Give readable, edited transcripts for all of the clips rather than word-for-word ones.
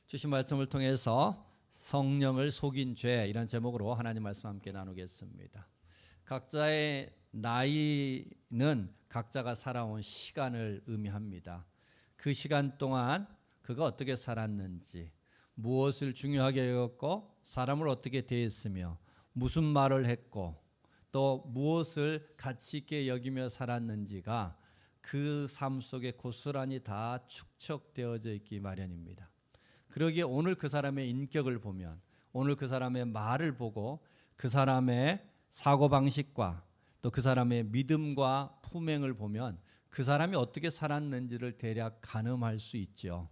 주신 말씀을 통해서 성령을 속인 죄, 이런 제목으로 하나님 말씀 함께 나누겠습니다. 각자의 나이는 각자가 살아온 시간을 의미합니다. 그 시간 동안 그가 어떻게 살았는지, 무엇을 중요하게 여겼고 사람을 어떻게 대했으며 무슨 말을 했고 또 무엇을 가치 있게 여기며 살았는지가 그 삶 속에 고스란히 다 축적되어져 있기 마련입니다. 그러기에 오늘 그 사람의 인격을 보면, 오늘 그 사람의 말을 보고 그 사람의 사고방식과 또 그 사람의 믿음과 품행을 보면 그 사람이 어떻게 살았는지를 대략 가늠할 수 있죠.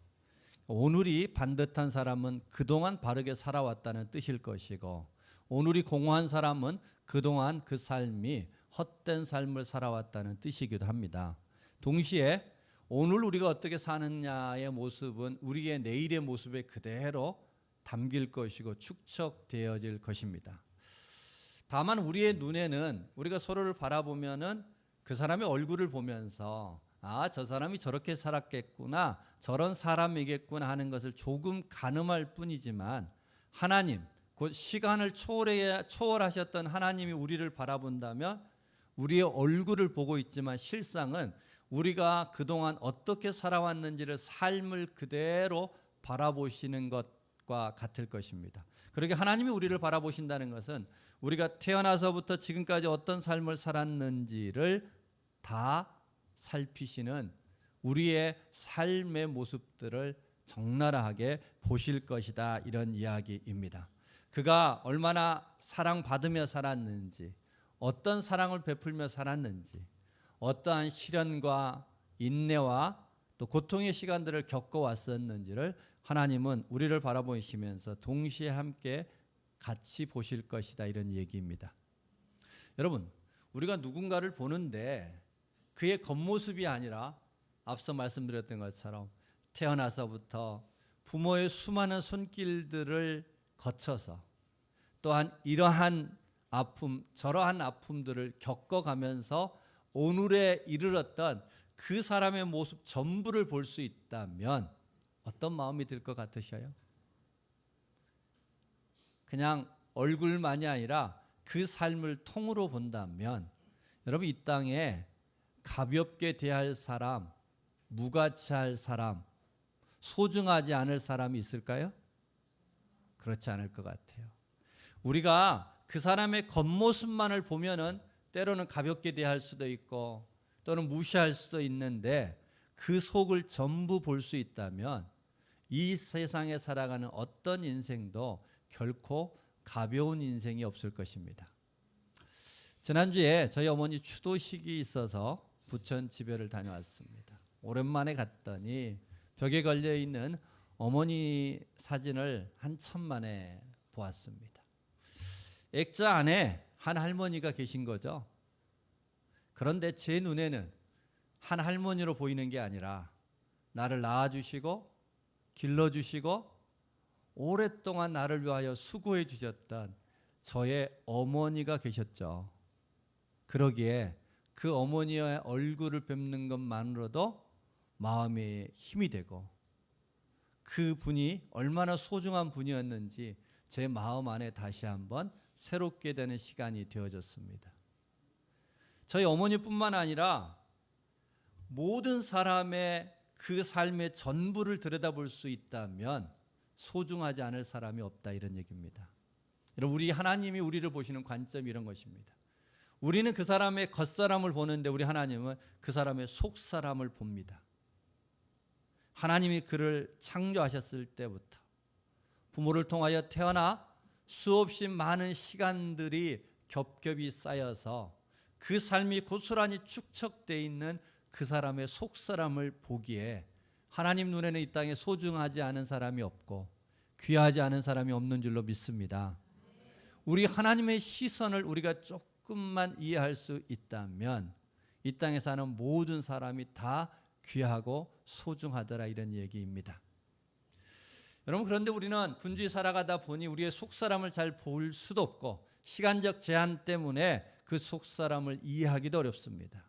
오늘이 반듯한 사람은 그동안 바르게 살아왔다는 뜻일 것이고, 오늘이 공허한 사람은 그동안 그 삶이 헛된 삶을 살아왔다는 뜻이기도 합니다. 동시에 오늘 우리가 어떻게 사느냐의 모습은 우리의 내일의 모습에 그대로 담길 것이고 축적되어질 것입니다. 다만 우리의 눈에는 우리가 서로를 바라보면은 그 사람의 얼굴을 보면서 저 사람이 저렇게 살았겠구나, 저런 사람이겠구나 하는 것을 조금 가늠할 뿐이지만, 하나님, 곧 시간을 초월하셨던 하나님이 우리를 바라본다면 우리의 얼굴을 보고 있지만 실상은 우리가 그동안 어떻게 살아왔는지를 삶을 그대로 바라보시는 것과 같을 것입니다. 그렇게 하나님이 우리를 바라보신다는 것은 우리가 태어나서부터 지금까지 어떤 삶을 살았는지를 다 살피시는 우리의 삶의 모습들을 적나라하게 보실 것이다, 이런 이야기입니다. 그가 얼마나 사랑받으며 살았는지, 어떤 사랑을 베풀며 살았는지, 어떠한 시련과 인내와 또 고통의 시간들을 겪어왔었는지를 하나님은 우리를 바라보시면서 동시에 함께 같이 보실 것이다, 이런 얘기입니다. 여러분, 우리가 누군가를 보는데 그의 겉모습이 아니라 앞서 말씀드렸던 것처럼 태어나서부터 부모의 수많은 손길들을 거쳐서 또한 이러한 아픔, 저러한 아픔들을 겪어가면서 오늘에 이르렀던 그 사람의 모습 전부를 볼 수 있다면 어떤 마음이 들 것 같으셔요? 그냥 얼굴만이 아니라 그 삶을 통으로 본다면 여러분, 이 땅에 가볍게 대할 사람, 무가치할 사람, 소중하지 않을 사람이 있을까요? 그렇지 않을 것 같아요. 우리가 그 사람의 겉모습만을 보면은 때로는 가볍게 대할 수도 있고 또는 무시할 수도 있는데, 그 속을 전부 볼 수 있다면 이 세상에 살아가는 어떤 인생도 결코 가벼운 인생이 없을 것입니다. 지난주에 저희 어머니 추도식이 있어서 부천 집회를 다녀왔습니다. 오랜만에 갔더니 벽에 걸려있는 어머니 사진을 한참 만에 보았습니다. 액자 안에 한 할머니가 계신 거죠. 그런데 제 눈에는 한 할머니로 보이는 게 아니라 나를 낳아주시고 길러주시고 오랫동안 나를 위하여 수고해 주셨던 저의 어머니가 계셨죠. 그러기에 그 어머니의 얼굴을 뵙는 것만으로도 마음에 힘이 되고, 그 분이 얼마나 소중한 분이었는지 제 마음 안에 다시 한번 새롭게 되는 시간이 되어졌습니다. 저희 어머니뿐만 아니라 모든 사람의 그 삶의 전부를 들여다볼 수 있다면 소중하지 않을 사람이 없다, 이런 얘기입니다. 우리 하나님이 우리를 보시는 관점이 이런 것입니다. 우리는 그 사람의 겉사람을 보는데 우리 하나님은 그 사람의 속사람을 봅니다. 하나님이 그를 창조하셨을 때부터 부모를 통하여 태어나 수없이 많은 시간들이 겹겹이 쌓여서 그 삶이 고스란히 축적되어 있는 그 사람의 속사람을 보기에 하나님 눈에는 이 땅에 소중하지 않은 사람이 없고 귀하지 않은 사람이 없는 줄로 믿습니다. 우리 하나님의 시선을 우리가 조금만 이해할 수 있다면 이 땅에 사는 모든 사람이 다 귀하고 소중하더라, 이런 얘기입니다. 여러분, 그런데 우리는 분주히 살아가다 보니 우리의 속사람을 잘 볼 수도 없고 시간적 제한 때문에 그 속사람을 이해하기도 어렵습니다.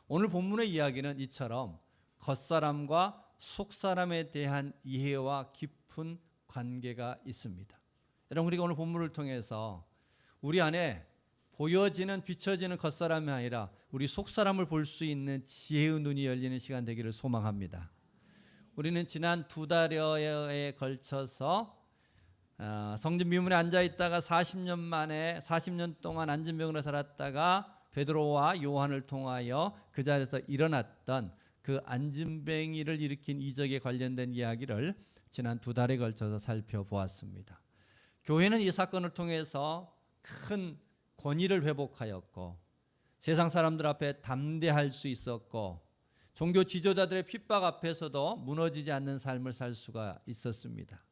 오늘 본문의 이야기는 이처럼 겉사람과 속사람에 대한 이해와 깊은 관계가 있습니다. 여러분, 우리가 오늘 본문을 통해서 우리 안에 보여지는 비춰지는 겉사람이 아니라 우리 속사람을 볼 수 있는 지혜의 눈이 열리는 시간 되기를 소망합니다. 우리는 지난 2달여에 걸쳐서 성전 미문에 앉아 있다가 40년 동안 앉은 병으로 살았다가 베드로와 요한을 통하여 그 자리에서 일어났던 그 안진뱅이를 일으킨 이적에 관련된 이야기를 지난 2달에 걸쳐서 살펴보았습니다. 교회는 이 사건을 통해서 큰 권위를 회복하였고 세상 사람들 앞에 담대할 수 있었고 종교 지도자들의 핍박 앞에서도 무너지지 않는 삶을 살 수가 있었습니다.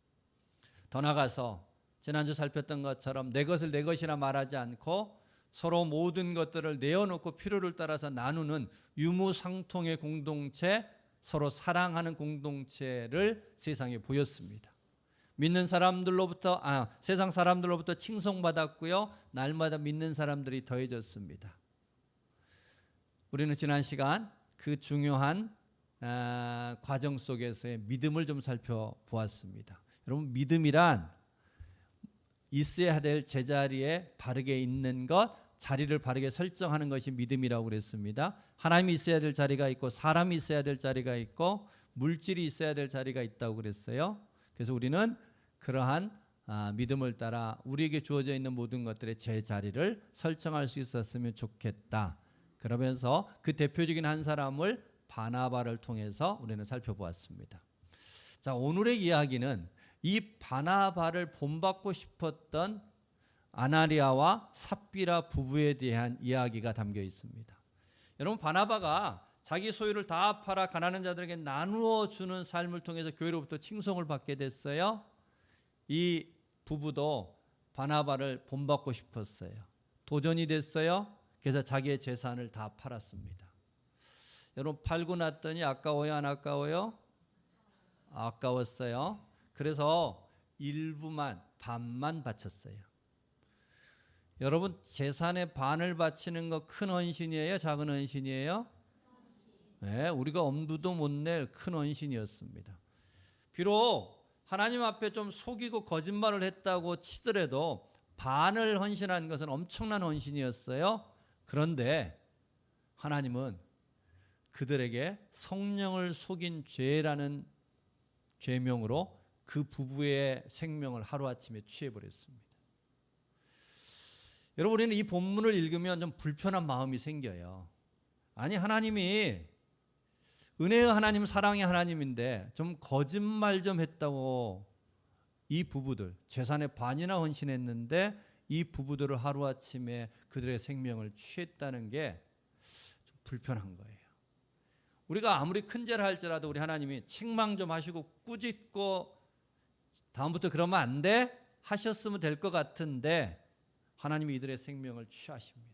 더 나아가서 지난주 살폈던 것처럼 내 것을 내 것이라 말하지 않고 서로 모든 것들을 내어놓고 필요를 따라서 나누는 유무상통의 공동체, 서로 사랑하는 공동체를 세상에 보였습니다. 믿는 사람들로부터 세상 사람들로부터 칭송받았고요. 날마다 믿는 사람들이 더해졌습니다. 우리는 지난 시간 그 중요한 과정 속에서의 믿음을 좀 살펴보았습니다. 여러분, 믿음이란 있어야 될 제자리에 바르게 있는 것, 자리를 바르게 설정하는 것이 믿음이라고 그랬습니다. 하나님이 있어야 될 자리가 있고 사람이 있어야 될 자리가 있고 물질이 있어야 될 자리가 있다고 그랬어요. 그래서 우리는 그러한 믿음을 따라 우리에게 주어져 있는 모든 것들의 제자리를 설정할 수 있었으면 좋겠다. 그러면서 그 대표적인 한 사람을 바나바를 통해서 우리는 살펴보았습니다. 자, 오늘의 이야기는 이 바나바를 본받고 싶었던 아나리아와 삽비라 부부에 대한 이야기가 담겨 있습니다. 여러분, 바나바가 자기 소유를 다 팔아 가난한 자들에게 나누어 주는 삶을 통해서 교회로부터 칭송을 받게 됐어요. 이 부부도 바나바를 본받고 싶었어요. 도전이 됐어요. 그래서 자기의 재산을 다 팔았습니다. 여러분, 팔고 났더니 아까워요, 안 아까워요? 아까웠어요. 그래서 반만 바쳤어요. 여러분, 재산의 반을 바치는 거 큰 헌신이에요, 작은 헌신이에요? 네, 우리가 엄두도 못 낼 큰 헌신이었습니다. 비록 하나님 앞에 좀 속이고 거짓말을 했다고 치더라도 반을 헌신한 것은 엄청난 헌신이었어요. 그런데 하나님은 그들에게 성령을 속인 죄라는 죄명으로 그 부부의 생명을 하루아침에 취해버렸습니다. 여러분, 우리는 이 본문을 읽으면 좀 불편한 마음이 생겨요. 아니, 하나님이 은혜의 하나님, 사랑의 하나님인데 좀 거짓말 좀 했다고 이 부부들 재산의 반이나 헌신했는데 이 부부들을 하루아침에 그들의 생명을 취했다는 게 좀 불편한 거예요. 우리가 아무리 큰 죄를 할지라도 우리 하나님이 책망 좀 하시고 꾸짖고 다음부터 그러면 안 돼? 하셨으면 될 것 같은데 하나님이 이들의 생명을 취하십니다.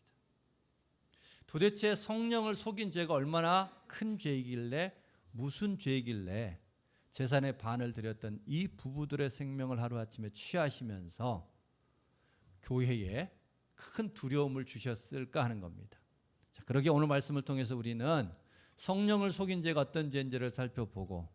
도대체 성령을 속인 죄가 얼마나 큰 죄이길래, 무슨 죄이길래 재산의 반을 드렸던 이 부부들의 생명을 하루아침에 취하시면서 교회에 큰 두려움을 주셨을까 하는 겁니다. 자, 그러기에 오늘 말씀을 통해서 우리는 성령을 속인 죄가 어떤 죄인지를 살펴보고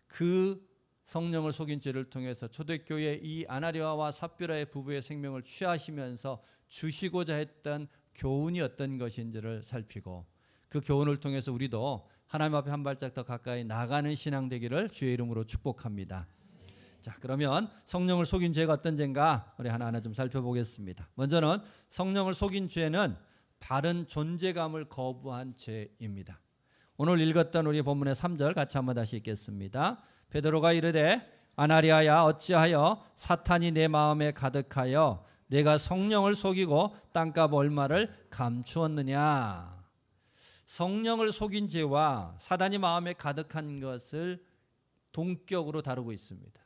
그 성령을 속인 죄를 통해서 초대교회 이 아나리아와 삽비라의 부부의 생명을 취하시면서 주시고자 했던 교훈이 어떤 것인지를 살피고 그 교훈을 통해서 우리도 하나님 앞에 한 발짝 더 가까이 나가는 신앙 되기를 주의 이름으로 축복합니다. 자, 그러면 성령을 속인 죄가 어떤 죄인가 우리 하나하나 좀 살펴보겠습니다. 먼저는 성령을 속인 죄는 바른 존재감을 거부한 죄입니다. 오늘 읽었던 우리 본문의 3절 같이 한번 다시 읽겠습니다. 베드로가 이르되 아나리아야, 어찌하여 사탄이 내 마음에 가득하여 내가 성령을 속이고 땅값 얼마를 감추었느냐. 성령을 속인 죄와 사단이 마음에 가득한 것을 동격으로 다루고 있습니다.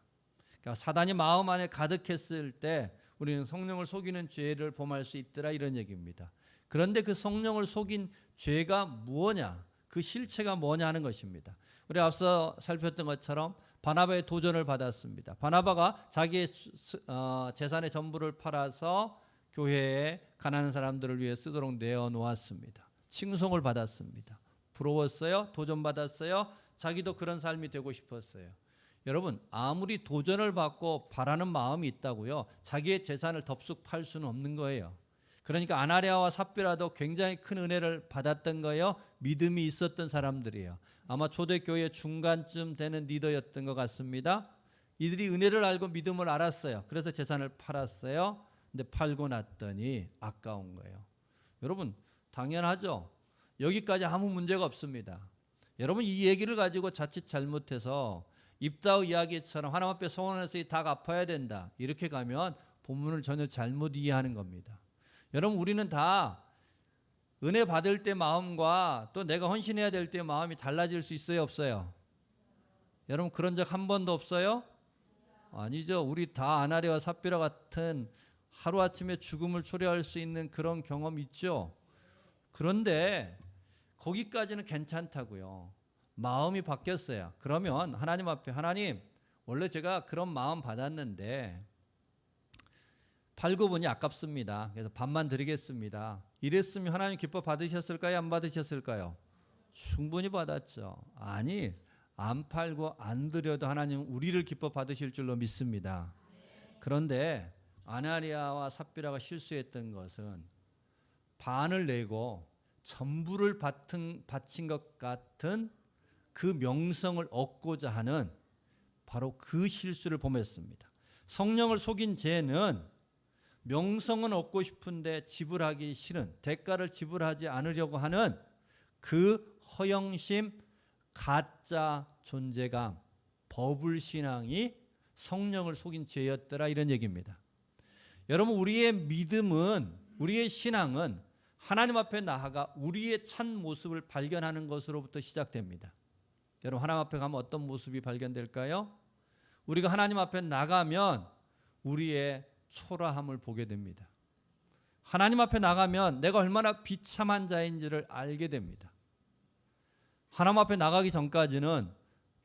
그러니까 사단이 마음 안에 가득했을 때 우리는 성령을 속이는 죄를 범할 수 있더라, 이런 얘기입니다. 그런데 그 성령을 속인 죄가 무엇냐, 그 실체가 뭐냐 하는 것입니다. 우리 앞서 살폈던 것처럼 바나바의 도전을 받았습니다. 바나바가 자기의 재산의 전부를 팔아서 교회에 가난한 사람들을 위해 쓰도록 내어놓았습니다. 칭송을 받았습니다. 부러웠어요? 도전받았어요? 자기도 그런 삶이 되고 싶었어요. 여러분, 아무리 도전을 받고 바라는 마음이 있다고요, 자기의 재산을 덥석 팔 수는 없는 거예요. 그러니까 아나니아와 삽비라도 굉장히 큰 은혜를 받았던 거예요. 믿음이 있었던 사람들이에요. 아마 초대교회 중간쯤 되는 리더였던 것 같습니다. 이들이 은혜를 알고 믿음을 알았어요. 그래서 재산을 팔았어요. 근데 팔고 났더니 아까운 거예요. 여러분, 당연하죠. 여기까지 아무 문제가 없습니다. 여러분, 이 얘기를 가지고 자칫 잘못해서 입다우 이야기처럼 하나님 앞에 서원해서 이 닭 아파야 된다, 이렇게 가면 본문을 전혀 잘못 이해하는 겁니다. 여러분, 우리는 다 은혜 받을 때 마음과 또 내가 헌신해야 될 때 마음이 달라질 수 있어요, 없어요? 여러분, 그런 적 한 번도 없어요? 아니죠. 우리 다 아나니아와 삽비라 같은 하루아침에 죽음을 초래할 수 있는 그런 경험 있죠. 그런데 거기까지는 괜찮다고요. 마음이 바뀌었어요. 그러면 하나님 앞에, 하나님, 원래 제가 그런 마음 받았는데 팔고 보니 아깝습니다. 그래서 반만 드리겠습니다. 이랬으면 하나님 기뻐 받으셨을까요? 안 받으셨을까요? 충분히 받았죠. 아니, 안 팔고 안 드려도 하나님 우리를 기뻐 받으실 줄로 믿습니다. 그런데 아나니아와 삽비라가 실수했던 것은 반을 내고 전부를 바친 것 같은 그 명성을 얻고자 하는 바로 그 실수를 범했습니다. 성령을 속인 죄는 명성은 얻고 싶은데 지불하기 싫은, 대가를 지불하지 않으려고 하는 그 허영심, 가짜 존재감, 버불신앙이 성령을 속인 죄였더라, 이런 얘기입니다. 여러분, 우리의 믿음은, 우리의 신앙은 하나님 앞에 나아가 우리의 참 모습을 발견하는 것으로부터 시작됩니다. 여러분, 하나님 앞에 가면 어떤 모습이 발견될까요? 우리가 하나님 앞에 나가면 우리의 초라함을 보게 됩니다. 하나님 앞에 나가면 내가 얼마나 비참한 자인지를 알게 됩니다. 하나님 앞에 나가기 전까지는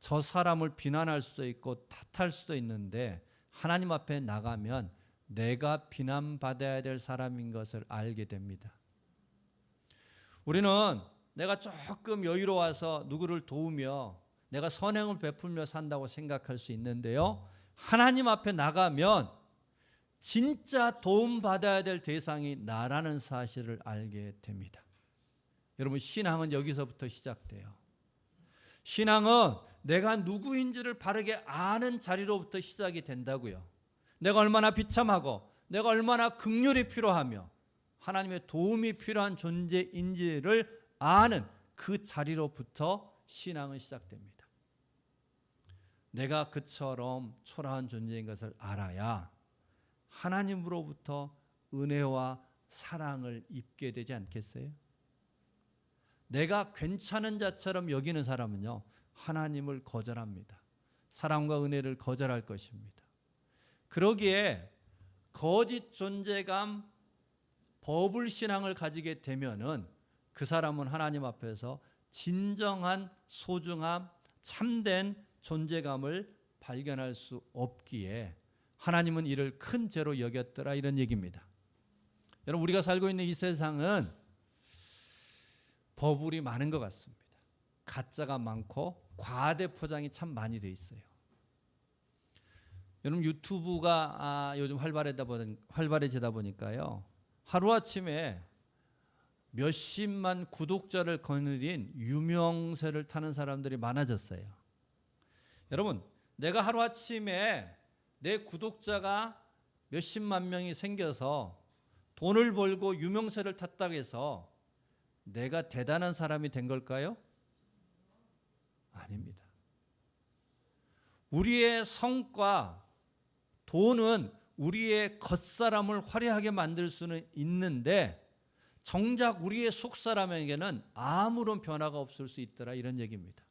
저 사람을 비난할 수도 있고 탓할 수도 있는데, 하나님 앞에 나가면 내가 비난받아야 될 사람인 것을 알게 됩니다. 우리는 내가 조금 여유로워서 누구를 도우며 내가 선행을 베풀며 산다고 생각할 수 있는데요, 하나님 앞에 나가면 진짜 도움받아야 될 대상이 나라는 사실을 알게 됩니다. 여러분, 신앙은 여기서부터 시작돼요. 신앙은 내가 누구인지를 바르게 아는 자리로부터 시작이 된다고요. 내가 얼마나 비참하고 내가 얼마나 긍휼이 필요하며 하나님의 도움이 필요한 존재인지를 아는 그 자리로부터 신앙은 시작됩니다. 내가 그처럼 초라한 존재인 것을 알아야 하나님으로부터 은혜와 사랑을 입게 되지 않겠어요? 내가 괜찮은 자처럼 여기는 사람은요, 하나님을 거절합니다. 사랑과 은혜를 거절할 것입니다. 그러기에 거짓 존재감, 버불신앙을 가지게 되면은 그 사람은 하나님 앞에서 진정한 소중함, 참된 존재감을 발견할 수 없기에 하나님은 이를 큰 죄로 여겼더라, 이런 얘기입니다. 여러분, 우리가 살고 있는 이 세상은 버불이 많은 것 같습니다. 가짜가 많고 과대 포장이 참 많이 돼 있어요. 여러분, 유튜브가 요즘 활발해지다 보니까요, 하루아침에 몇십만 구독자를 거느린 유명세를 타는 사람들이 많아졌어요. 여러분, 내가 하루아침에 내 구독자가 몇십만 명이 생겨서 돈을 벌고 유명세를 탔다고 해서 내가 대단한 사람이 된 걸까요? 아닙니다. 우리의 성과, 돈은 우리의 겉사람을 화려하게 만들 수는 있는데 정작 우리의 속사람에게는 아무런 변화가 없을 수 있더라, 이런 얘기입니다.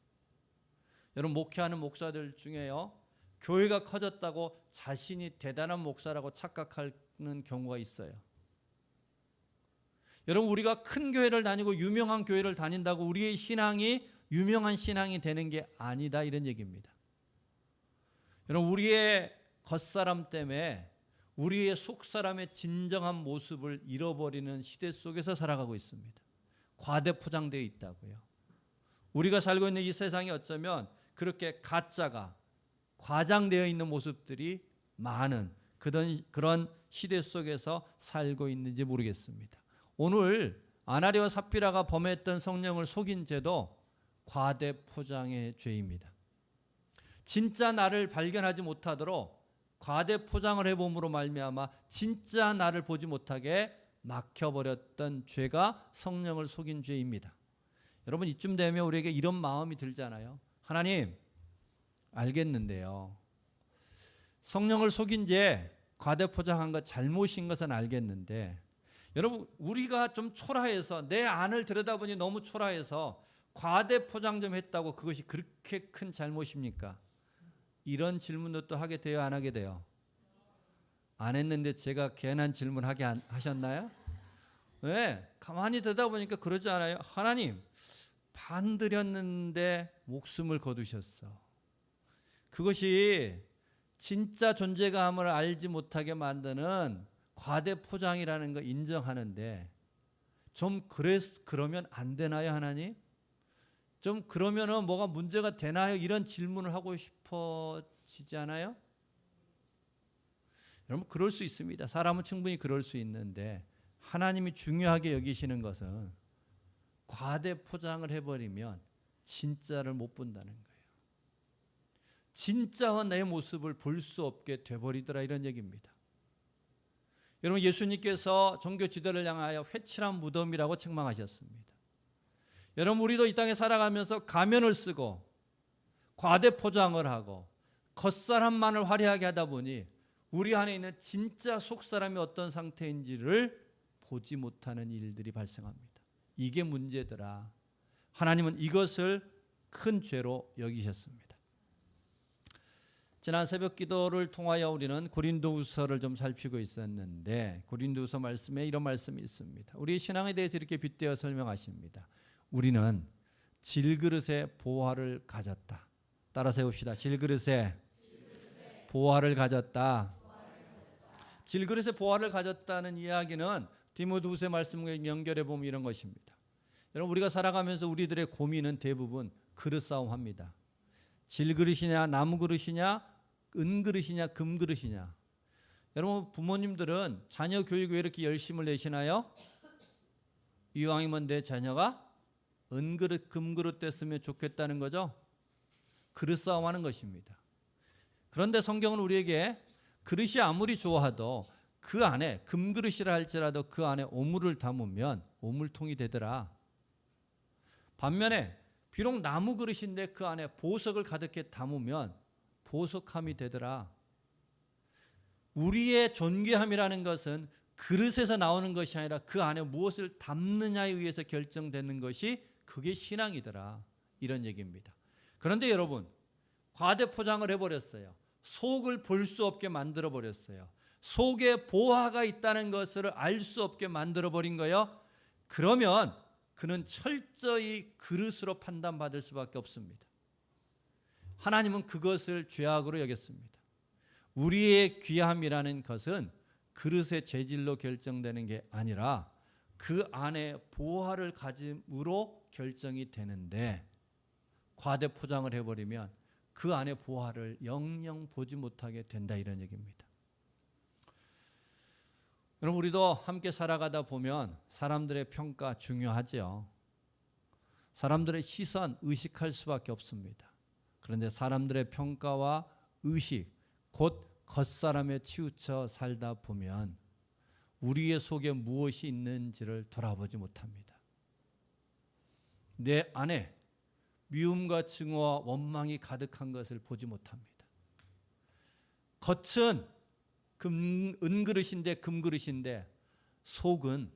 여러분, 목회하는 목사들 중에요, 교회가 커졌다고 자신이 대단한 목사라고 착각하는 경우가 있어요. 여러분, 우리가 큰 교회를 다니고 유명한 교회를 다닌다고 우리의 신앙이 유명한 신앙이 되는 게 아니다, 이런 얘기입니다. 여러분, 우리의 겉사람 때문에 우리의 속사람의 진정한 모습을 잃어버리는 시대 속에서 살아가고 있습니다. 과대 포장되어 있다고요. 우리가 살고 있는 이 세상이 어쩌면 그렇게 가짜가 과장되어 있는 모습들이 많은 그런 시대 속에서 살고 있는지 모르겠습니다. 오늘 아나니아와 삽비라가 범했던 성령을 속인 죄도 과대 포장의 죄입니다. 진짜 나를 발견하지 못하도록 과대 포장을 해봄으로 말미암아 진짜 나를 보지 못하게 막혀버렸던 죄가 성령을 속인 죄입니다. 여러분, 이쯤 되면 우리에게 이런 마음이 들잖아요. 하나님, 알겠는데요, 성령을 속인 죄, 과대 포장한 것 잘못인 것은 알겠는데, 여러분, 우리가 좀 초라해서, 내 안을 들여다보니 너무 초라해서 과대 포장 좀 했다고 그것이 그렇게 큰 잘못입니까? 이런 질문도 또 하게 돼요, 안 하게 돼요? 안 했는데 제가 괜한 질문 하게 하셨나요? 네, 가만히 들여다보니까 그러지 않아요? 하나님, 반 드렸는데 목숨을 거두셨어. 그것이 진짜 존재감을 알지 못하게 만드는 과대 포장이라는 거 인정하는데, 좀 그러면 안 되나요, 하나님? 좀 그러면은 뭐가 문제가 되나요? 이런 질문을 하고 싶어지지 않아요? 여러분, 그럴 수 있습니다. 사람은 충분히 그럴 수 있는데, 하나님이 중요하게 여기시는 것은 과대 포장을 해버리면 진짜를 못 본다는 거예요. 진짜와 내 모습을 볼 수 없게 돼버리더라, 이런 얘기입니다. 여러분, 예수님께서 종교 지도를 향하여 회칠한 무덤이라고 책망하셨습니다. 여러분, 우리도 이 땅에 살아가면서 가면을 쓰고 과대 포장을 하고 겉사람만을 화려하게 하다 보니 우리 안에 있는 진짜 속사람이 어떤 상태인지를 보지 못하는 일들이 발생합니다. 이게 문제더라. 하나님은 이것을 큰 죄로 여기셨습니다. 지난 새벽 기도를 통하여 우리는 고린도후서를 좀 살피고 있었는데, 고린도후서 말씀에 이런 말씀이 있습니다. 우리 신앙에 대해서 이렇게 빗대어 설명하십니다. 우리는 질그릇의 보화를 가졌다. 따라서 해봅시다. 질그릇의 보화를 가졌다. 질그릇의 보화를 가졌다는 이야기는 디모데후서 말씀과 연결해 보면 이런 것입니다. 여러분, 우리가 살아가면서 우리들의 고민은 대부분 그릇 싸움합니다. 질그릇이냐, 나무 그릇이냐, 은그릇이냐, 금그릇이냐. 여러분, 부모님들은 자녀 교육에 왜 이렇게 열심을 내시나요? 이왕이면 내 자녀가 은그릇, 금그릇 됐으면 좋겠다는 거죠. 그릇 싸움하는 것입니다. 그런데 성경은 우리에게 그릇이 아무리 좋아도 그 안에, 금그릇이라 할지라도 그 안에 오물을 담으면 오물통이 되더라. 반면에 비록 나무 그릇인데 그 안에 보석을 가득히 담으면 보석함이 되더라. 우리의 존귀함이라는 것은 그릇에서 나오는 것이 아니라 그 안에 무엇을 담느냐에 의해서 결정되는 것이, 그게 신앙이더라, 이런 얘기입니다. 그런데 여러분, 과대 포장을 해버렸어요. 속을 볼 수 없게 만들어버렸어요. 속에 보화가 있다는 것을 알 수 없게 만들어버린 거예요. 그러면 그는 철저히 그릇으로 판단받을 수밖에 없습니다. 하나님은 그것을 죄악으로 여겼습니다. 우리의 귀함이라는 것은 그릇의 재질로 결정되는 게 아니라 그 안에 보화를 가짐으로 결정이 되는데, 과대 포장을 해버리면 그 안에 보화를 영영 보지 못하게 된다, 이런 얘기입니다. 여러분, 우리도 함께 살아가다 보면 사람들의 평가 중요하죠. 사람들의 시선 의식할 수밖에 없습니다. 그런데 사람들의 평가와 의식, 곧 겉사람에 치우쳐 살다 보면 우리의 속에 무엇이 있는지를 돌아보지 못합니다. 내 안에 미움과 증오와 원망이 가득한 것을 보지 못합니다. 겉은 은그릇인데, 금그릇인데 속은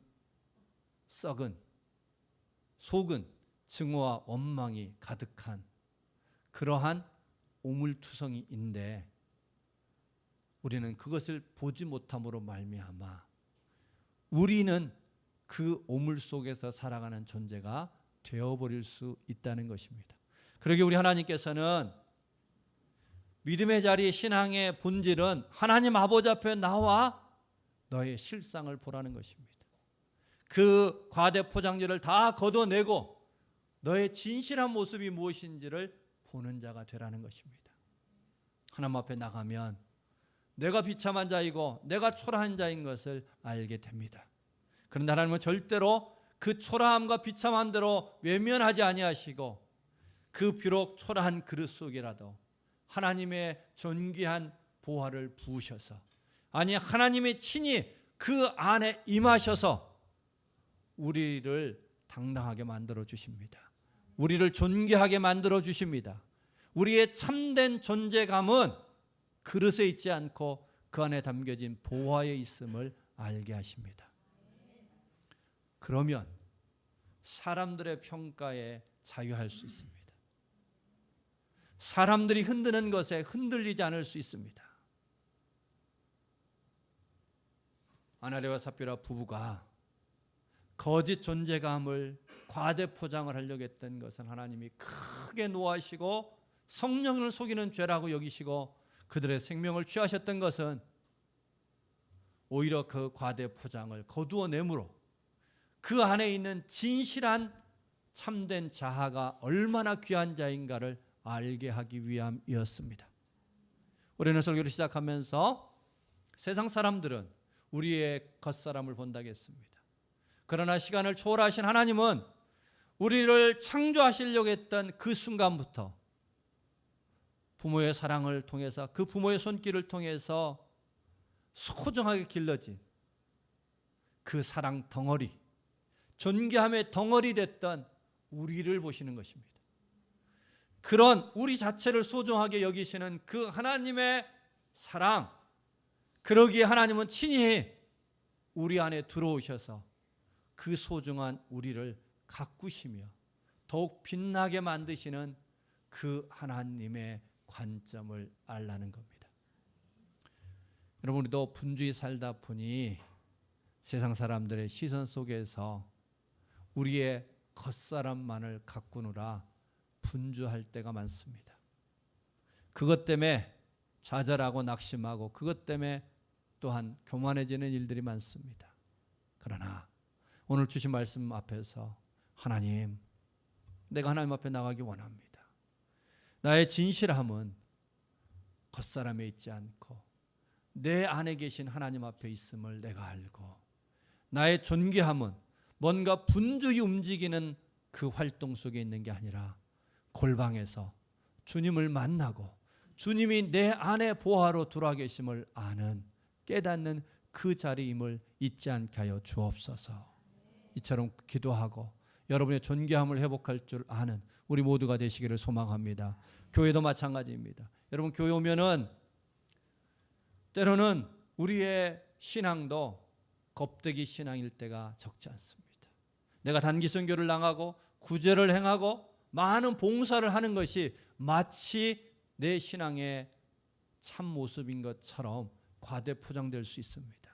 썩은, 속은 증오와 원망이 가득한 그러한 오물투성이인데, 우리는 그것을 보지 못함으로 말미암아 우리는 그 오물 속에서 살아가는 존재가 되어버릴 수 있다는 것입니다. 그러기에 우리 하나님께서는 믿음의 자리, 신앙의 본질은 하나님 아버지 앞에 나와 너의 실상을 보라는 것입니다. 그 과대 포장지를 다 걷어내고 너의 진실한 모습이 무엇인지를 보는 자가 되라는 것입니다. 하나님 앞에 나가면 내가 비참한 자이고 내가 초라한 자인 것을 알게 됩니다. 그런데 하나님은 절대로 그 초라함과 비참함대로 외면하지 아니하시고 그 비록 초라한 그릇 속이라도 하나님의 존귀한 보화를 부으셔서, 아니 하나님의 친히 그 안에 임하셔서 우리를 당당하게 만들어 주십니다. 우리를 존귀하게 만들어 주십니다. 우리의 참된 존재감은 그릇에 있지 않고 그 안에 담겨진 보화에 있음을 알게 하십니다. 그러면 사람들의 평가에 자유할 수 있습니다. 사람들이 흔드는 것에 흔들리지 않을 수 있습니다. 아나니아와 삽비라 부부가 거짓 존재감을 과대 포장을 하려고 했던 것은 하나님이 크게 노하시고 성령을 속이는 죄라고 여기시고 그들의 생명을 취하셨던 것은 오히려 그 과대 포장을 거두어내므로 그 안에 있는 진실한 참된 자아가 얼마나 귀한 자인가를 알게 하기 위함이었습니다. 우리는 설교를 시작하면서 세상 사람들은 우리의 겉사람을 본다고 했습니다. 그러나 시간을 초월하신 하나님은 우리를 창조하시려고 했던 그 순간부터 부모의 사랑을 통해서, 그 부모의 손길을 통해서 소중하게 길러진 그 사랑 덩어리, 존귀함의 덩어리 됐던 우리를 보시는 것입니다. 그런 우리 자체를 소중하게 여기시는 그 하나님의 사랑, 그러기에 하나님은 친히 우리 안에 들어오셔서 그 소중한 우리를 가꾸시며 더욱 빛나게 만드시는 그 하나님의 관점을 알라는 겁니다. 여러분, 우리도 분주히 살다 보니 세상 사람들의 시선 속에서 우리의 겉사람만을 가꾸느라 분주할 때가 많습니다. 그것 때문에 좌절하고 낙심하고 그것 때문에 또한 교만해지는 일들이 많습니다. 그러나 오늘 주신 말씀 앞에서 하나님, 내가 하나님 앞에 나가기 원합니다. 나의 진실함은 겉사람에 있지 않고 내 안에 계신 하나님 앞에 있음을 내가 알고, 나의 존귀함은 뭔가 분주히 움직이는 그 활동 속에 있는 게 아니라 골방에서 주님을 만나고 주님이 내 안에 보화로 들어와 계심을 아는, 깨닫는 그 자리임을 잊지 않게 하여 주옵소서. 이처럼 기도하고 여러분의 존귀함을 회복할 줄 아는 우리 모두가 되시기를 소망합니다. 교회도 마찬가지입니다. 여러분, 교회 오면은 때로는 우리의 신앙도 겁대기 신앙일 때가 적지 않습니다. 내가 단기 선교를 나가고 구제를 행하고 많은 봉사를 하는 것이 마치 내 신앙의 참 모습인 것처럼 과대 포장될 수 있습니다.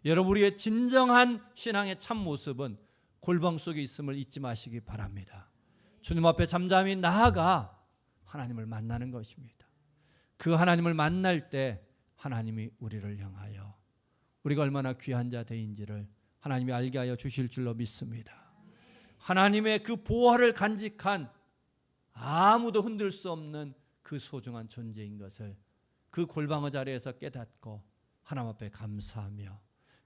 여러분, 우리의 진정한 신앙의 참 모습은 골방 속에 있음을 잊지 마시기 바랍니다. 주님 앞에 잠잠히 나아가 하나님을 만나는 것입니다. 그 하나님을 만날 때 하나님이 우리를 향하여 우리가 얼마나 귀한 자들인지를 하나님이 알게 하여 주실 줄로 믿습니다. 하나님의 그 보화를 간직한 아무도 흔들 수 없는 그 소중한 존재인 것을 그 골방의 자리에서 깨닫고 하나님 앞에 감사하며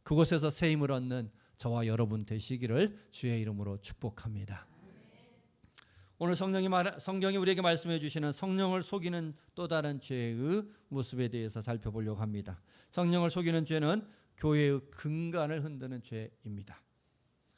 그곳에서 새 힘을 얻는 저와 여러분 되시기를 주의 이름으로 축복합니다. 오늘 성경이 우리에게 말씀해 주시는 성령을 속이는 또 다른 죄의 모습에 대해서 살펴보려고 합니다. 성령을 속이는 죄는 교회의 근간을 흔드는 죄입니다.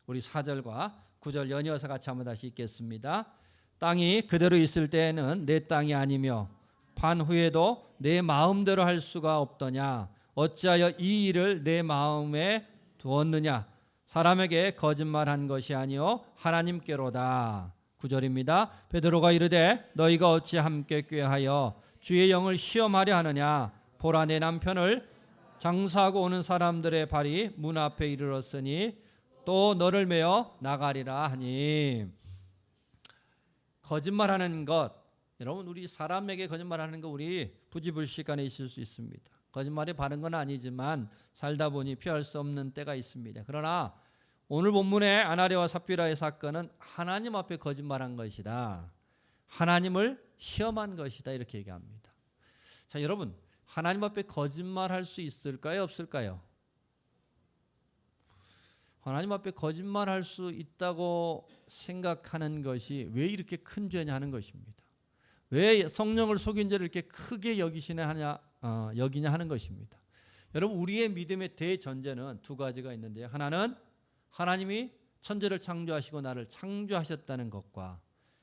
우리 4절과 9절 연이어서 같이 한번 다시 읽겠습니다. 땅이 그대로 있을 때에는 내 땅이 아니며 반 후에도 내 마음대로 할 수가 없더냐. 어찌하여 이 일을 내 마음에 두었느냐. 사람에게 거짓말한 것이 아니요 하나님께로다. 9절입니다. 베드로가 이르되 너희가 어찌 함께 꾀하여 주의 영을 시험하려 하느냐. 보라, 내 남편을 장사하고 오는 사람들의 발이 문 앞에 이르렀으니 또 너를 메어 나가리라 하니. 거짓말하는 것, 여러분, 우리 사람에게 거짓말하는 거 우리 부지불식간에 있을 수 있습니다. 거짓말이 바른 건 아니지만 살다 보니 피할 수 없는 때가 있습니다. 그러나 오늘 본문의 아나니아와 삽비라의 사건은 하나님 앞에 거짓말한 것이다. 하나님을 시험한 것이다. 이렇게 얘기합니다. 자, 여러분, 하나님 앞에 거짓말할 수 있을까요? 없을까요? 하나님 앞에 거짓말할 수 있다고 생각하는 것이 왜 이렇게 큰 죄냐 하는 것입니다. 왜 성령을 속인 죄를 이렇게 크게 여기냐 하는 것입니다. 여러분, 우리의 믿음의 대전제는 두 가지가 있는데요. 하나는 하나님이 천지를 창조하시고 나를 창조하셨다는 것과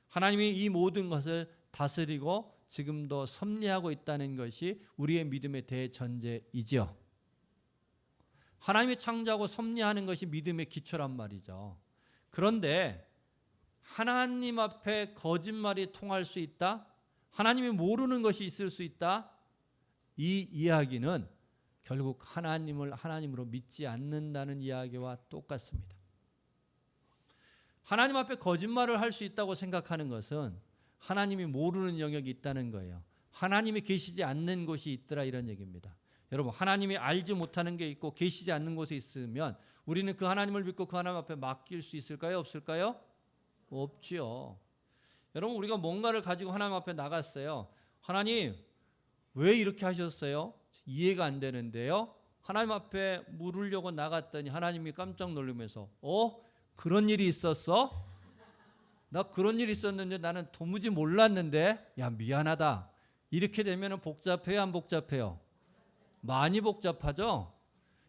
하나님이 이 모든 것을 다스리고 지금도 섭리하고 있다는 것이 우리의 믿음의 대전제이죠. 하나님이 창조하고 섭리하는 것이 믿음의 기초란 말이죠. 그런데 하나님 앞에 거짓말이 통할 수 있다? 하나님이 모르는 것이 있을 수 있다? 이 이야기는 결국 하나님을 하나님으로 믿지 않는다는 이야기와 똑같습니다. 하나님 앞에 거짓말을 할 수 있다고 생각하는 것은 하나님이 모르는 영역이 있다는 거예요. 하나님이 계시지 않는 곳이 있더라 이런 얘기입니다. 여러분, 하나님이 알지 못하는 게 있고 계시지 않는 곳에 있으면 우리는 그 하나님을 믿고 그 하나님 앞에 맡길 수 있을까요? 없을까요? 없지요. 여러분, 우리가 뭔가를 가지고 하나님 앞에 나갔어요. 하나님, 왜 이렇게 하셨어요? 이해가 안 되는데요. 하나님 앞에 물으려고 나갔더니 하나님이 깜짝 놀라면서 그런 일이 있었어? 나 그런 일이 있었는데 나는 도무지 몰랐는데 야 미안하다. 이렇게 되면 복잡해요? 안 복잡해요? 많이 복잡하죠?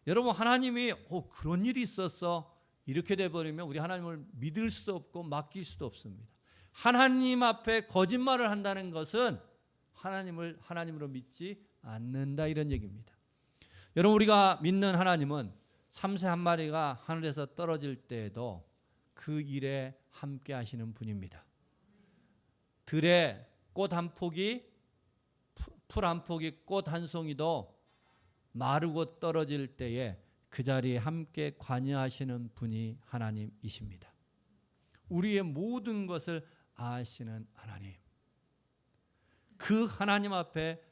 여러분, 하나님이 그런 일이 있었어? 이렇게 돼버리면 우리 하나님을 믿을 수도 없고 맡길 수도 없습니다. 하나님 앞에 거짓말을 한다는 것은 하나님을 하나님으로 믿지 않는다 이런 얘기입니다. 여러분, 우리가 믿는 하나님은 참새 한 마리가 하늘에서 떨어질 때에도 그 일에 함께 하시는 분입니다. 들에 꽃 한 폭이, 풀 한 폭이, 꽃 한 송이도 마르고 떨어질 때에 그 자리에 함께 관여하시는 분이 하나님이십니다. 우리의 모든 것을 아시는 하나님. 그 하나님 앞에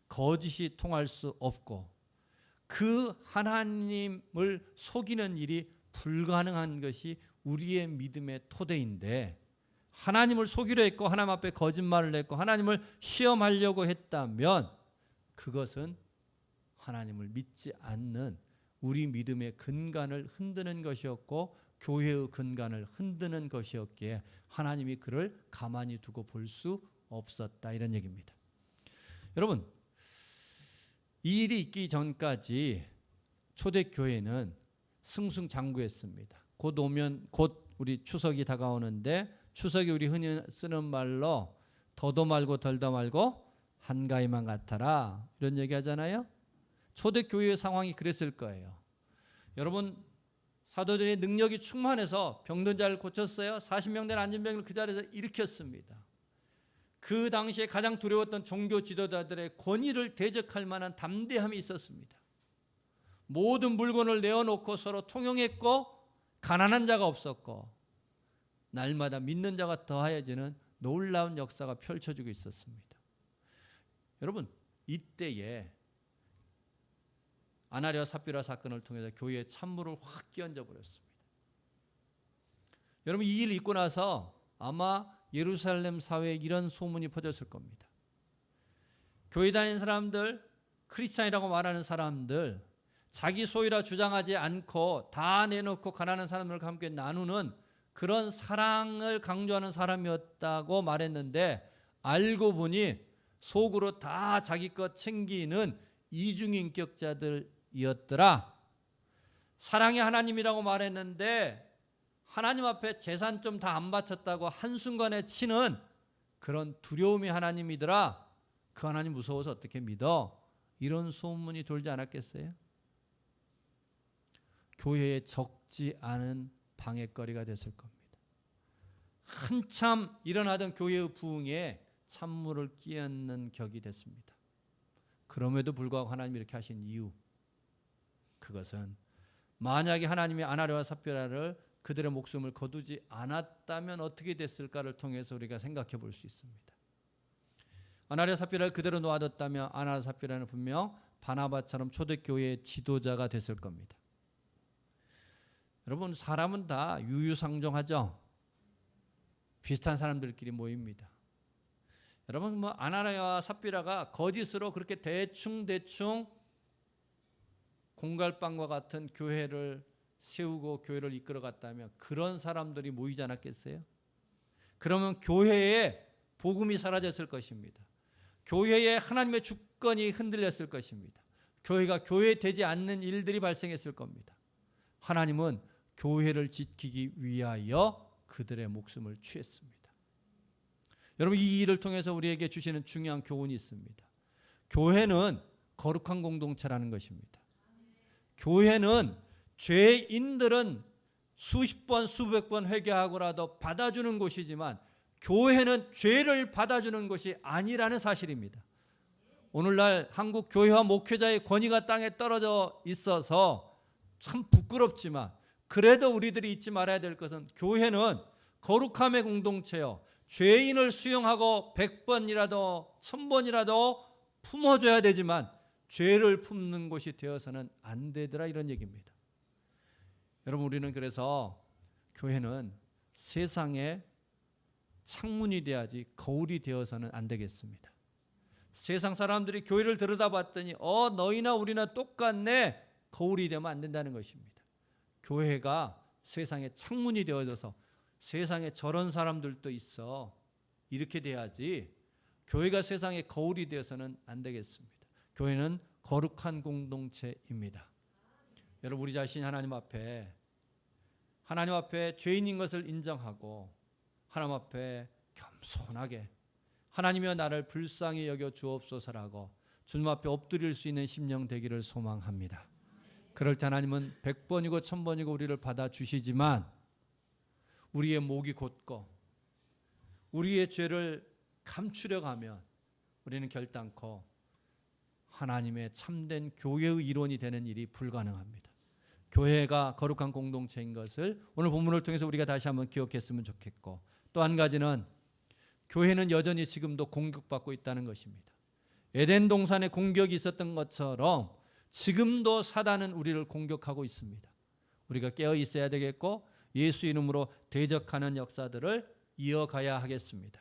거짓이 통할 수 없고 그 하나님을 속이는 일이 불가능한 것이 우리의 믿음의 토대인데, 하나님을 속이려 했고 하나님 앞에 거짓말을 했고 하나님을 시험하려고 했다면 그것은 하나님을 믿지 않는 우리 믿음의 근간을 흔드는 것이었고 교회의 근간을 흔드는 것이었기에 하나님이 그를 가만히 두고 볼 수 없었다 이런 얘기입니다. 여러분, 이 일이 있기 전까지 초대교회는 승승장구했습니다. 곧 우리 추석이 다가오는데 추석이 우리 흔히 쓰는 말로 더도 말고 덜도 말고 한가위만 같아라 이런 얘기 하잖아요. 초대교회의 상황이 그랬을 거예요. 여러분, 사도들의 능력이 충만해서 병든 자를 고쳤어요. 40명 된 안진병을 그 자리에서 일으켰습니다. 그 당시에 가장 두려웠던 종교 지도자들의 권위를 대적할 만한 담대함이 있었습니다. 모든 물건을 내어놓고 서로 통용했고 가난한 자가 없었고 날마다 믿는 자가 더하여지는 놀라운 역사가 펼쳐지고 있었습니다. 여러분, 이때에 아나니아와 삽비라 사건을 통해서 교회의 찬물을 확 끼얹어 버렸습니다. 여러분, 이 일 있고 나서 아마 예루살렘 사회에 이런 소문이 퍼졌을 겁니다. 교회 다니는 사람들, 크리스찬이라고 말하는 사람들, 자기 소유라 주장하지 않고 다 내놓고 가난한 사람들과 함께 나누는 그런 사랑을 강조하는 사람이었다고 말했는데 알고 보니 속으로 다 자기 것 챙기는 이중인격자들이었더라. 사랑의 하나님이라고 말했는데 하나님 앞에 재산 좀 다 안 바쳤다고 한순간에 치는 그런 두려움이 하나님이더라. 그 하나님 무서워서 어떻게 믿어? 이런 소문이 돌지 않았겠어요? 교회에 적지 않은 방해거리가 됐을 겁니다. 한참 일어나던 교회의 부흥에 찬물을 끼얹는 격이 됐습니다. 그럼에도 불구하고 하나님이 이렇게 하신 이유, 그것은 만약에 하나님이 아나니아와 삽비라를 그들의 목숨을 거두지 않았다면 어떻게 됐을까를 통해서 우리가 생각해 볼 수 있습니다. 아나니아와 삽비라를 그대로 놓아뒀다면 아나니아와 삽비라는 분명 바나바처럼 초대교회의 지도자가 됐을 겁니다. 여러분, 사람은 다 유유상종하죠. 비슷한 사람들끼리 모입니다. 여러분, 뭐 아나니아와 삽비라가 거짓으로 그렇게 대충 공갈빵과 같은 교회를 세우고 교회를 이끌어갔다면 그런 사람들이 모이지 않았겠어요? 그러면 교회에 복음이 사라졌을 것입니다. 교회에 하나님의 주권이 흔들렸을 것입니다. 교회가 교회되지 않는 일들이 발생했을 겁니다. 하나님은 교회를 지키기 위하여 그들의 목숨을 취했습니다. 여러분, 이 일을 통해서 우리에게 주시는 중요한 교훈이 있습니다. 교회는 거룩한 공동체라는 것입니다. 교회는 죄인들은 수십 번 수백 번 회개하고라도 받아주는 곳이지만 교회는 죄를 받아주는 것이 아니라는 사실입니다. 오늘날 한국 교회와 목회자의 권위가 땅에 떨어져 있어서 참 부끄럽지만 그래도 우리들이 잊지 말아야 될 것은 교회는 거룩함의 공동체요, 죄인을 수용하고 100번이라도 1000번이라도 품어줘야 되지만 죄를 품는 곳이 되어서는 안 되더라, 이런 얘기입니다. 여러분, 우리는 그래서 교회는 세상의 창문이 돼야지 거울이 되어서는 안 되겠습니다. 세상 사람들이 교회를 들여다봤더니 너희나 우리나 똑같네, 거울이 되면 안 된다는 것입니다. 교회가 세상의 창문이 되어져서 세상에 저런 사람들도 있어, 이렇게 돼야지 교회가 세상의 거울이 되어서는 안 되겠습니다. 교회는 거룩한 공동체입니다. 여러분, 우리 자신이 하나님 앞에 죄인인 것을 인정하고 하나님 앞에 겸손하게 하나님이여 나를 불쌍히 여겨 주옵소서라고 주님 앞에 엎드릴 수 있는 심령 되기를 소망합니다. 그럴 때 하나님은 100번이고 1000번이고 우리를 받아주시지만 우리의 목이 곧고 우리의 죄를 감추려 하면 우리는 결단코 하나님의 참된 교회의 일원이 되는 일이 불가능합니다. 교회가 거룩한 공동체인 것을 오늘 본문을 통해서 우리가 다시 한번 기억했으면 좋겠고, 또 한 가지는 교회는 여전히 지금도 공격받고 있다는 것입니다. 에덴 동산에 공격이 있었던 것처럼 지금도 사단은 우리를 공격하고 있습니다. 우리가 깨어 있어야 되겠고 예수 이름으로 대적하는 역사들을 이어가야 하겠습니다.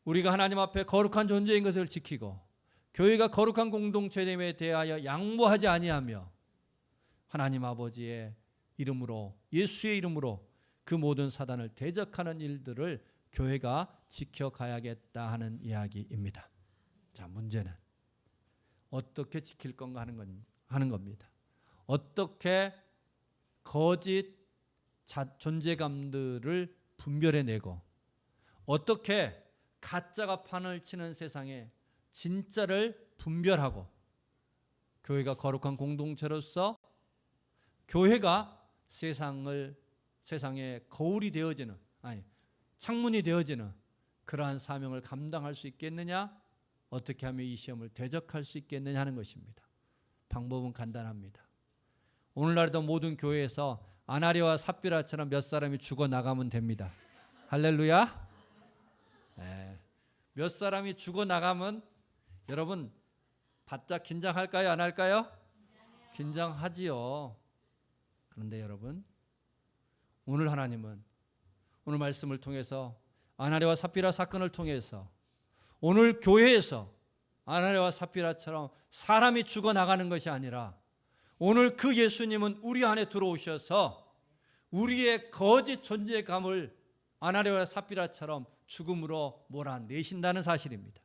우리가 하나님 앞에 거룩한 존재인 것을 지키고 교회가 거룩한 공동체됨에 대하여 양보하지 아니하며 하나님 아버지의 이름으로, 예수의 이름으로 그 모든 사단을 대적하는 일들을 교회가 지켜가야겠다 하는 이야기입니다. 자, 문제는 어떻게 지킬 건가 하는 겁니다. 어떻게 거짓 존재감들을 분별해내고 어떻게 가짜가 판을 치는 세상에 진짜를 분별하고 교회가 거룩한 공동체로서 교회가 세상의 거울이 되어지는, 창문이 되어지는 그러한 사명을 감당할 수 있겠느냐, 어떻게 하면 이 시험을 대적할 수 있겠느냐 하는 것입니다. 방법은 간단합니다. 오늘날도 모든 교회에서 아나니아와 삽비라처럼 몇 사람이 죽어나가면 됩니다. 할렐루야. 네. 몇 사람이 죽어나가면 여러분 바짝 긴장할까요, 안 할까요? 긴장하지요. 그런데 여러분, 오늘 하나님은 오늘 말씀을 통해서 아나니아와 삽비라 사건을 통해서 오늘 교회에서 아나니아와 삽비라처럼 사람이 죽어나가는 것이 아니라 오늘 그 예수님은 우리 안에 들어오셔서 우리의 거짓 존재감을 아나니아와 삽비라처럼 죽음으로 몰아내신다는 사실입니다.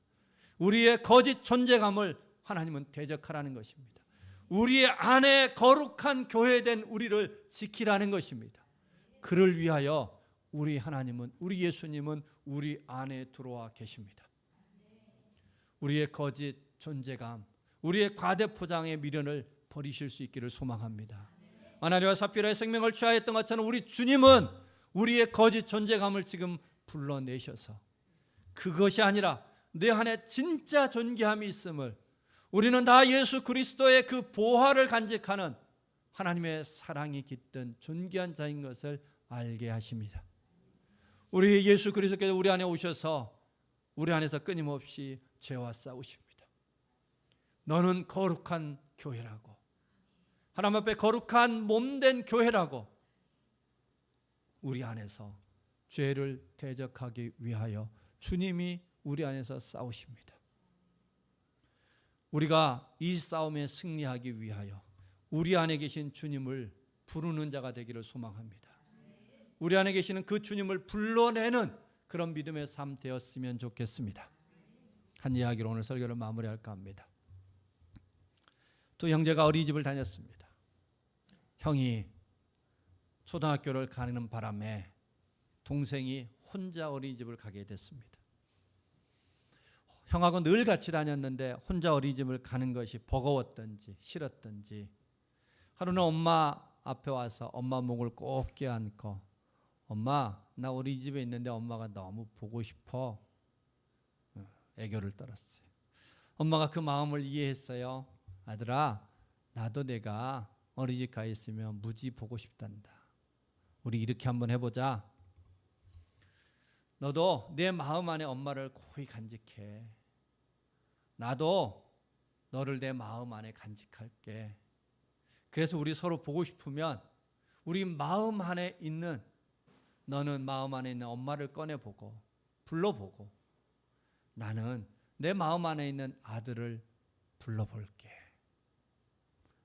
우리의 거짓 존재감을 하나님은 대적하라는 것입니다. 우리의 안에 거룩한 교회된 우리를 지키라는 것입니다. 그를 위하여 우리 하나님은, 우리 예수님은 우리 안에 들어와 계십니다. 우리의 거짓 존재감, 우리의 과대포장의 미련을 버리실 수 있기를 소망합니다. 아나니아와 삽비라의 생명을 취하였던 것처럼 우리 주님은 우리의 거짓 존재감을 지금 불러내셔서 그것이 아니라 내 안에 진짜 존귀함이 있음을, 우리는 다 예수 그리스도의 그 보화를 간직하는 하나님의 사랑이 깃든 존귀한 자인 것을 알게 하십니다. 우리 예수 그리스도께서 우리 안에 오셔서 우리 안에서 끊임없이 죄와 싸우십니다. 너는 거룩한 교회라고, 하나님 앞에 거룩한 몸된 교회라고, 우리 안에서 죄를 대적하기 위하여 주님이 우리 안에서 싸우십니다. 우리가 이 싸움에 승리하기 위하여 우리 안에 계신 주님을 부르는 자가 되기를 소망합니다. 우리 안에 계시는 그 주님을 불러내는 그런 믿음의 삶 되었으면 좋겠습니다. 한 이야기로 오늘 설교를 마무리할까 합니다. 두 형제가 어린이집을 다녔습니다. 형이 초등학교를 가는 바람에 동생이 혼자 어린이집을 가게 됐습니다. 형하고 늘 같이 다녔는데 혼자 어린이집을 가는 것이 버거웠던지 싫었던지 하루는 엄마 앞에 와서 엄마 목을 꼭 껴안고 엄마 나 어린이집에 있는데 엄마가 너무 보고 싶어 애교를 떨었어요. 엄마가 그 마음을 이해했어요. 아들아 나도 내가 어린이집 가 있으면 무지 보고 싶단다. 우리 이렇게 한번 해보자. 너도 내 마음 안에 엄마를 고이 간직해. 나도 너를 내 마음 안에 간직할게. 그래서 우리 서로 보고 싶으면 우리 마음 안에 있는 너는 마음 안에 있는 엄마를 꺼내보고 불러보고 나는 내 마음 안에 있는 아들을 불러볼게.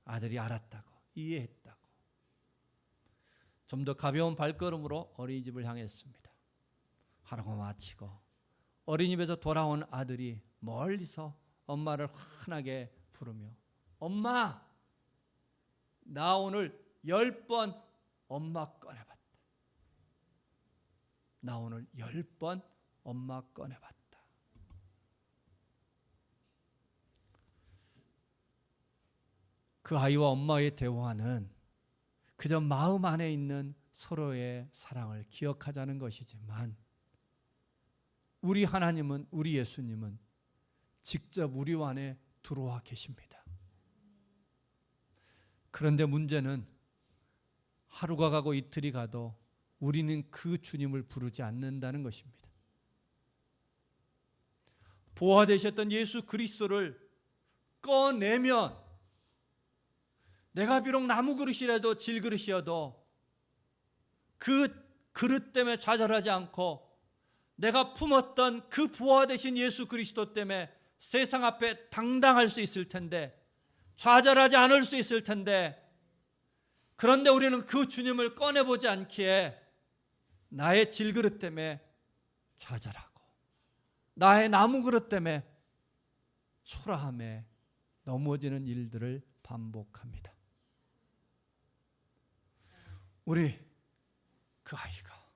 아들이 알았다고 이해했다고 좀 더 가벼운 발걸음으로 어린이집을 향했습니다. 하루가 마치고 어린이집에서 돌아온 아들이 멀리서 엄마를 환하게 부르며 엄마 나 오늘 10번 엄마 꺼내봤다. 나 오늘 10번 엄마 꺼내봤다. 그 아이와 엄마의 대화는 그저 마음 안에 있는 서로의 사랑을 기억하자는 것이지만 우리 하나님은 우리 예수님은 직접 우리 안에 들어와 계십니다. 그런데 문제는 하루가 가고 이틀이 가도 우리는 그 주님을 부르지 않는다는 것입니다. 보화되셨던 예수 그리스도를 꺼내면 내가 비록 나무 그릇이라도 질그릇이어도 그 그릇 때문에 좌절하지 않고 내가 품었던 그 부활되신 예수 그리스도 때문에 세상 앞에 당당할 수 있을 텐데 좌절하지 않을 수 있을 텐데 그런데 우리는 그 주님을 꺼내보지 않기에 나의 질그릇 때문에 좌절하고 나의 나무 그릇 때문에 초라함에 넘어지는 일들을 반복합니다. 우리 그 아이가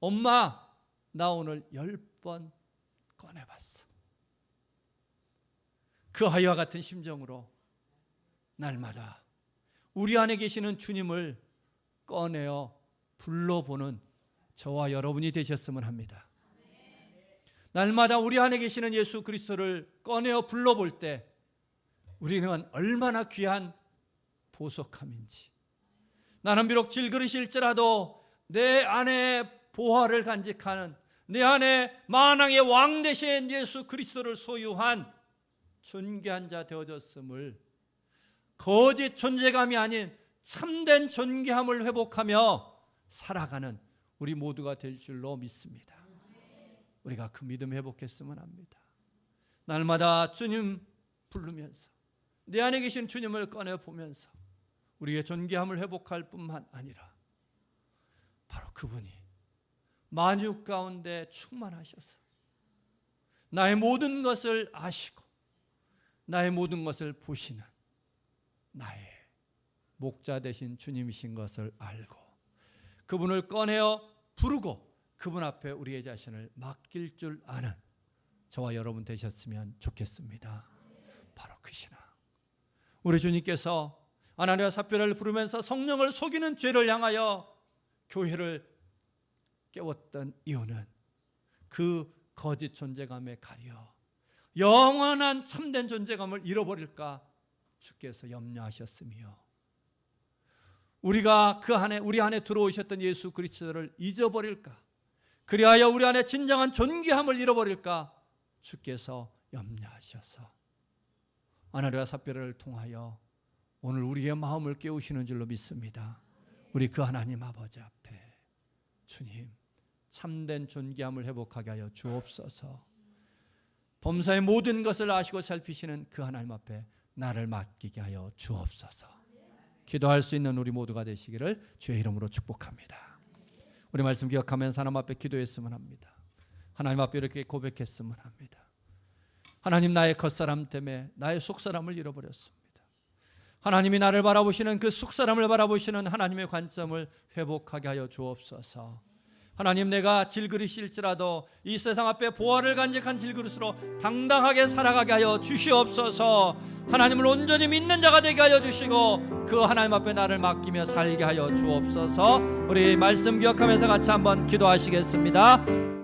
엄마 나 오늘 10번 꺼내봤어. 그 아이와 같은 심정으로 날마다 우리 안에 계시는 주님을 꺼내어 불러보는 저와 여러분이 되셨으면 합니다. 날마다 우리 안에 계시는 예수 그리스도를 꺼내어 불러볼 때 우리는 얼마나 귀한 보석함인지 나는 비록 질그릇일지라도 내 안에 보화를 간직하는 내 안에 만왕의 왕 되신 예수 그리스도를 소유한 존귀한 자 되어졌음을 거짓 존재감이 아닌 참된 존귀함을 회복하며 살아가는 우리 모두가 될 줄로 믿습니다. 우리가 그 믿음 회복했으면 합니다. 날마다 주님 부르면서 내 안에 계신 주님을 꺼내보면서 우리의 존귀함을 회복할 뿐만 아니라 바로 그분이 만유 가운데 충만하셔서 나의 모든 것을 아시고 나의 모든 것을 보시는 나의 목자 되신 주님이신 것을 알고 그분을 꺼내어 부르고 그분 앞에 우리의 자신을 맡길 줄 아는 저와 여러분 되셨으면 좋겠습니다. 바로 그 신앙. 우리 주님께서 아나니아 삽비라를 부르면서 성령을 속이는 죄를 향하여 교회를 깨웠던 이유는 그 거짓 존재감에 가려 영원한 참된 존재감을 잃어버릴까 주께서 염려하셨으며 우리가 그 안에 우리 안에 들어오셨던 예수 그리스도를 잊어버릴까 그리하여 우리 안에 진정한 존귀함을 잃어버릴까 주께서 염려하셔서 아나니아 삽비라를 통하여 오늘 우리의 마음을 깨우시는 줄로 믿습니다. 우리 그 하나님 아버지 앞에 주님, 참된 존귀함을 회복하게 하여 주옵소서. 범사의 모든 것을 아시고 살피시는 그 하나님 앞에 나를 맡기게 하여 주옵소서. 기도할 수 있는 우리 모두가 되시기를 주의 이름으로 축복합니다. 우리 말씀 기억하면서 하나님 앞에 기도했으면 합니다. 하나님 앞에 이렇게 고백했으면 합니다. 하나님, 나의 겉사람 때문에 나의 속사람을 잃어버렸습니다. 하나님이 나를 바라보시는 그 속사람을 바라보시는 하나님의 관점을 회복하게 하여 주옵소서. 하나님, 내가 질그릇일지라도 이 세상 앞에 보화를 간직한 질그릇으로 당당하게 살아가게 하여 주시옵소서. 하나님을 온전히 믿는 자가 되게 하여 주시고 그 하나님 앞에 나를 맡기며 살게 하여 주옵소서. 우리 말씀 기억하면서 같이 한번 기도하시겠습니다.